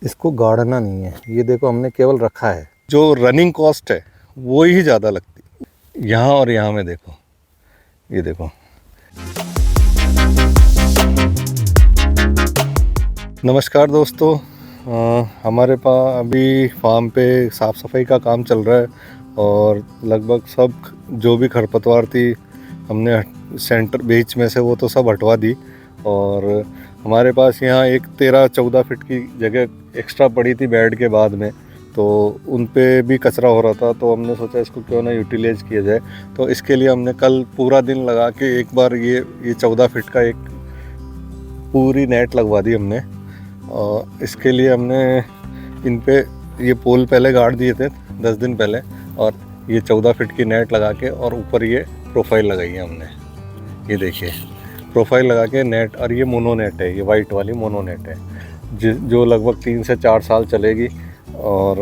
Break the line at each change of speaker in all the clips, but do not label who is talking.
इसको गाड़ना नहीं है। ये देखो हमने केवल रखा है, जो रनिंग कॉस्ट है वो ही ज़्यादा लगती है। यहाँ और यहाँ में देखो, ये देखो। नमस्कार दोस्तों, हमारे पास अभी फार्म पे साफ़ सफाई का काम चल रहा है और लगभग सब जो भी खरपतवार थी हमने सेंटर बीच में से वो तो सब हटवा दी। और हमारे पास यहाँ एक 13-14 फीट की जगह एक्स्ट्रा पड़ी थी बेड के बाद में, तो उन पे भी कचरा हो रहा था, तो हमने सोचा इसको क्यों ना यूटिलाइज किया जाए। तो इसके लिए हमने कल पूरा दिन लगा के एक बार ये 14 फीट का एक पूरी नेट लगवा दी हमने। और इसके लिए हमने इन पे ये पोल पहले गाड़ दिए थे 10 दिन पहले, और ये 14 फीट की नेट लगा के और ऊपर ये प्रोफाइल लगाई है हमने। ये देखिए प्रोफाइल लगा के नेट, और ये मोनो नेट है, ये वाइट वाली मोनो नेट है जो लगभग 3 से 4 साल चलेगी। और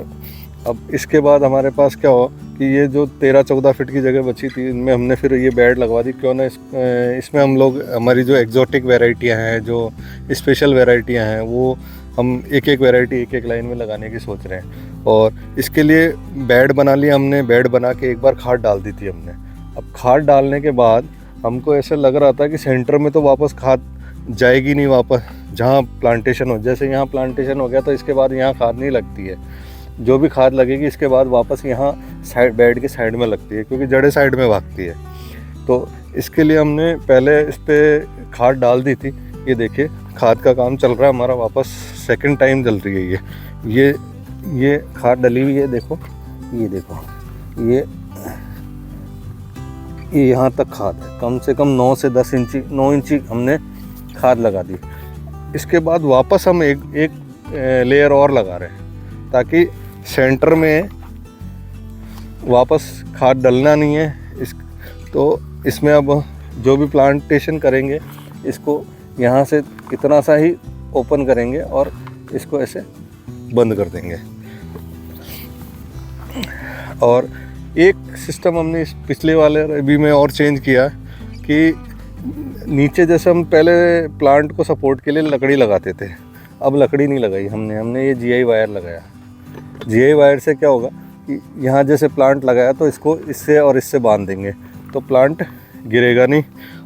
अब इसके बाद हमारे पास क्या हो कि ये जो 13-14 फीट की जगह बची थी इनमें हमने फिर ये बेड लगवा दी। क्यों ना इसमें हम लोग हमारी जो एग्जॉटिक वैरायटियाँ हैं, जो स्पेशल वैरायटियाँ हैं, वो हम एक एक वैरायटी एक एक लाइन में लगाने की सोच रहे हैं। और इसके लिए बेड बना लिया हमने। बेड बना के एक बार खाद डाल दी थी हमने। अब खाद डालने के बाद हमको ऐसे लग रहा था कि सेंटर में तो वापस खाद जाएगी नहीं, वापस जहाँ प्लांटेशन हो, जैसे यहाँ प्लांटेशन हो गया तो इसके बाद यहाँ खाद नहीं लगती है। जो भी खाद लगेगी इसके बाद वापस यहाँ साइड बेड के साइड में लगती है, क्योंकि जड़ें साइड में भागती है। तो इसके लिए हमने पहले इस पर खाद डाल दी थी। ये देखिए खाद का काम चल रहा है हमारा, वापस सेकंड टाइम चल रही है ये खाद डली हुई है। देखो ये देखो, ये यहाँ तक खाद है, कम से कम 9 से 10 इंची 9 इंची हमने खाद लगा दी। इसके बाद वापस हम एक लेयर और लगा रहे हैं, ताकि सेंटर में वापस खाद डलना नहीं है। तो इसमें अब जो भी प्लांटेशन करेंगे इसको यहाँ से इतना सा ही ओपन करेंगे और इसको ऐसे बंद कर देंगे। और एक सिस्टम हमने इस पिछले वाले रबी में और चेंज किया कि नीचे जैसे हम पहले प्लांट को सपोर्ट के लिए लकड़ी लगाते थे, अब लकड़ी नहीं लगाई हमने ये GI वायर लगाया। GI वायर से क्या होगा कि यहाँ जैसे प्लांट लगाया तो इसको इससे और इससे बांध देंगे, तो प्लांट गिरेगा नहीं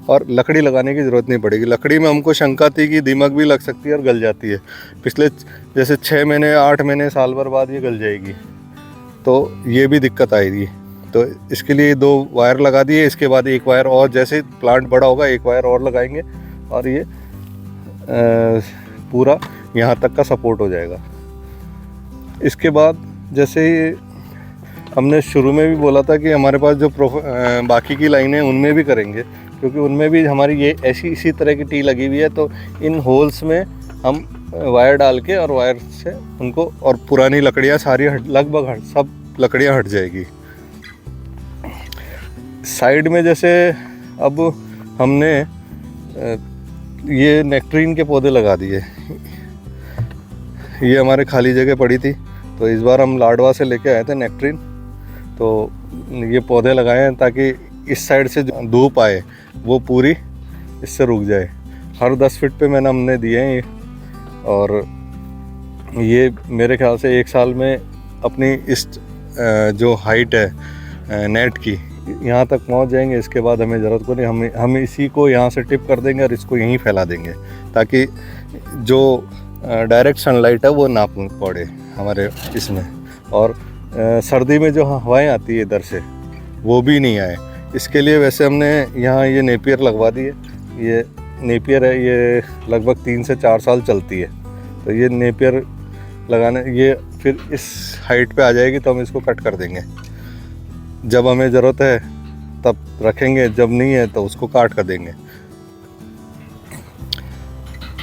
और लकड़ी लगाने की ज़रूरत नहीं पड़ेगी। लकड़ी में हमको शंका थी कि दीमक भी लग सकती है और गल जाती है। पिछले जैसे 6 महीने 8 महीने साल भर बाद ये गल जाएगी, तो ये भी दिक्कत आएगी। तो इसके लिए 2 वायर लगा दिए। इसके बाद एक वायर और, जैसे प्लांट बड़ा होगा एक वायर और लगाएंगे और ये पूरा यहाँ तक का सपोर्ट हो जाएगा। इसके बाद जैसे ही हमने शुरू में भी बोला था कि हमारे पास जो बाकी की लाइनें उनमें भी करेंगे, क्योंकि उनमें भी हमारी ये इसी तरह की टी लगी हुई है। तो इन होल्स में हम वायर डाल के और वायर से उनको, और पुरानी लकड़ियाँ सारी लगभग सब लकड़ियाँ हट जाएगी। साइड में जैसे अब हमने ये नेक्ट्रीन के पौधे लगा दिए। ये हमारे खाली जगह पड़ी थी, तो इस बार हम लाडवा से लेके आए थे नेक्ट्रीन। तो ये पौधे लगाए हैं ताकि इस साइड से जो धूप आए वो पूरी इससे रुक जाए। हर 10 फीट पे हमने दिए हैं ये, और ये मेरे ख्याल से 1 साल में अपनी इस जो हाइट है नेट की यहाँ तक पहुँच जाएंगे। इसके बाद हमें ज़रूरत को नहीं, हम इसी को यहाँ से टिप कर देंगे और इसको यहीं फैला देंगे, ताकि जो डायरेक्ट सनलाइट है वो ना पड़े हमारे इसमें, और सर्दी में जो हवाएं आती है इधर से वो भी नहीं आए। इसके लिए वैसे हमने यहाँ ये नेपियर लगवा दी है। ये नेपियर है, ये लगभग 3 से 4 साल चलती है। तो ये नेपियर लगाने, ये फिर इस हाइट पे आ जाएगी तो हम इसको कट कर देंगे। जब हमें ज़रूरत है तब रखेंगे, जब नहीं है तो उसको काट कर देंगे।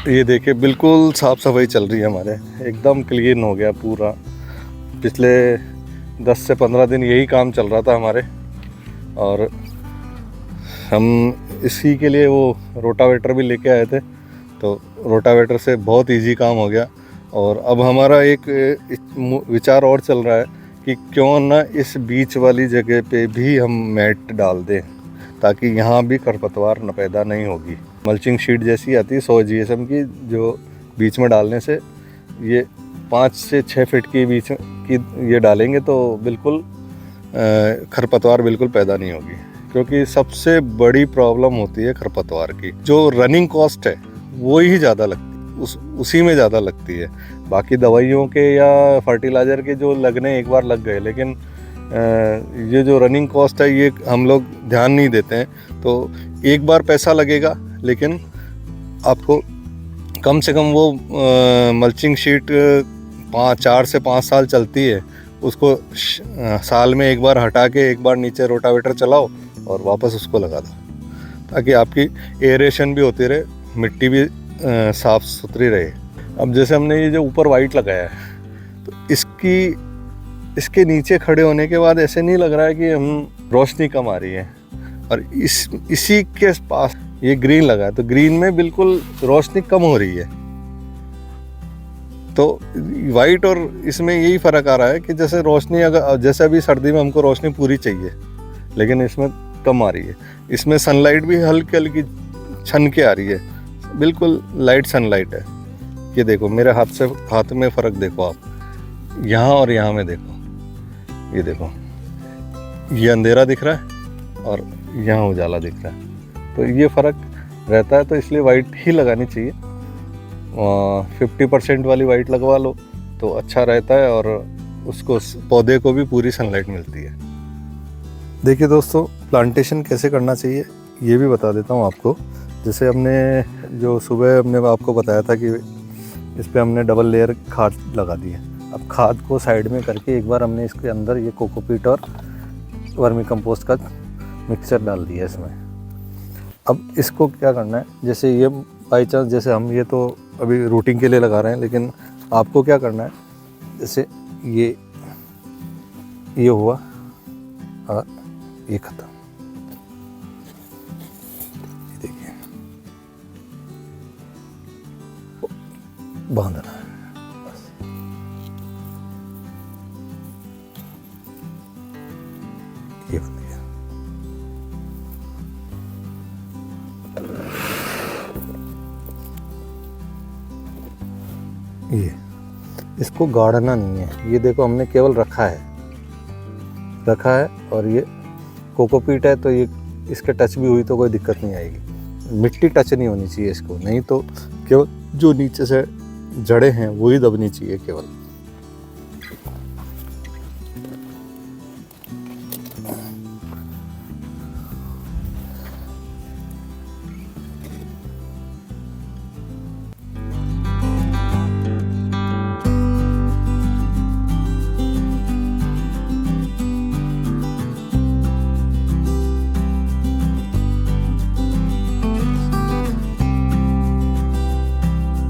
ये देखिए बिल्कुल साफ़ सफाई चल रही है हमारे, एकदम क्लीन हो गया पूरा। पिछले 10 से 15 दिन यही काम चल रहा था हमारे, और हम इसी के लिए वो रोटावेटर भी लेके आए थे। तो रोटावेटर से बहुत इजी काम हो गया। और अब हमारा एक विचार और चल रहा है कि क्यों ना इस बीच वाली जगह पे भी हम मैट डाल दें, ताकि यहाँ भी खरपतवार न पैदा नहीं होगी। मल्चिंग शीट जैसी आती है 100 GSM की, जो बीच में डालने से ये 5 से 6 फीट के बीच की ये डालेंगे तो बिल्कुल खरपतवार बिल्कुल पैदा नहीं होगी, क्योंकि सबसे बड़ी प्रॉब्लम होती है खरपतवार की। जो रनिंग कॉस्ट है वो ही ज़्यादा लगती, उसी में ज़्यादा लगती है। बाकी दवाइयों के या फर्टिलाइज़र के जो लगने एक बार लग गए, लेकिन ये जो रनिंग कॉस्ट है ये हम लोग ध्यान नहीं देते हैं। तो एक बार पैसा लगेगा, लेकिन आपको कम से कम वो मल्चिंग शीट 4 से 5 साल चलती है, उसको साल में एक बार हटा के एक बार नीचे रोटावेटर चलाओ और वापस उसको लगा दो, ताकि आपकी एयरेशन भी होती रहे, मिट्टी भी साफ़ सुथरी रहे। अब जैसे हमने ये जो ऊपर वाइट लगाया है, तो इसके नीचे खड़े होने के बाद ऐसे नहीं लग रहा है कि हम रोशनी कम आ रही है। और इसी के पास ये ग्रीन लगा है, तो ग्रीन में बिल्कुल रोशनी कम हो रही है। तो वाइट और इसमें यही फ़र्क आ रहा है कि जैसे रोशनी, अगर जैसे अभी सर्दी में हमको रोशनी पूरी चाहिए, लेकिन इसमें कम आ रही है। इसमें सनलाइट भी हल्की हल्की छन के आ रही है, बिल्कुल लाइट सनलाइट है। ये देखो मेरे हाथ में फ़र्क देखो आप, यहाँ और यहाँ में देखो, ये देखो, ये अंधेरा दिख रहा है और यहाँ उजाला दिख रहा है, तो ये फ़र्क रहता है। तो इसलिए वाइट ही लगानी चाहिए। 50% वाली वाइट लगवा लो तो अच्छा रहता है, और उसको पौधे को भी पूरी सनलाइट मिलती है। देखिए दोस्तों, प्लांटेशन कैसे करना चाहिए ये भी बता देता हूँ आपको। जैसे हमने जो सुबह हमने आपको बताया था कि इस पर हमने डबल लेयर खाद लगा दी है। अब खाद को साइड में करके एक बार हमने इसके अंदर ये कोकोपीट और वर्मी कंपोस्ट का मिक्सचर डाल दिया इसमें। अब इसको क्या करना है, जैसे ये बाई चांस, जैसे हम ये तो अभी रूटिंग के लिए लगा रहे हैं, लेकिन आपको क्या करना है, जैसे ये हुआ और ये ख़त्म, देखिए बांधना है बस। ये बन गया। ये इसको गाड़ना नहीं है, ये देखो हमने केवल रखा है और ये कोकोपीट है, तो ये इसके टच भी हुई तो कोई दिक्कत नहीं आएगी। मिट्टी टच नहीं होनी चाहिए इसको, नहीं तो केवल जो नीचे से जड़ें हैं वही दबनी चाहिए केवल।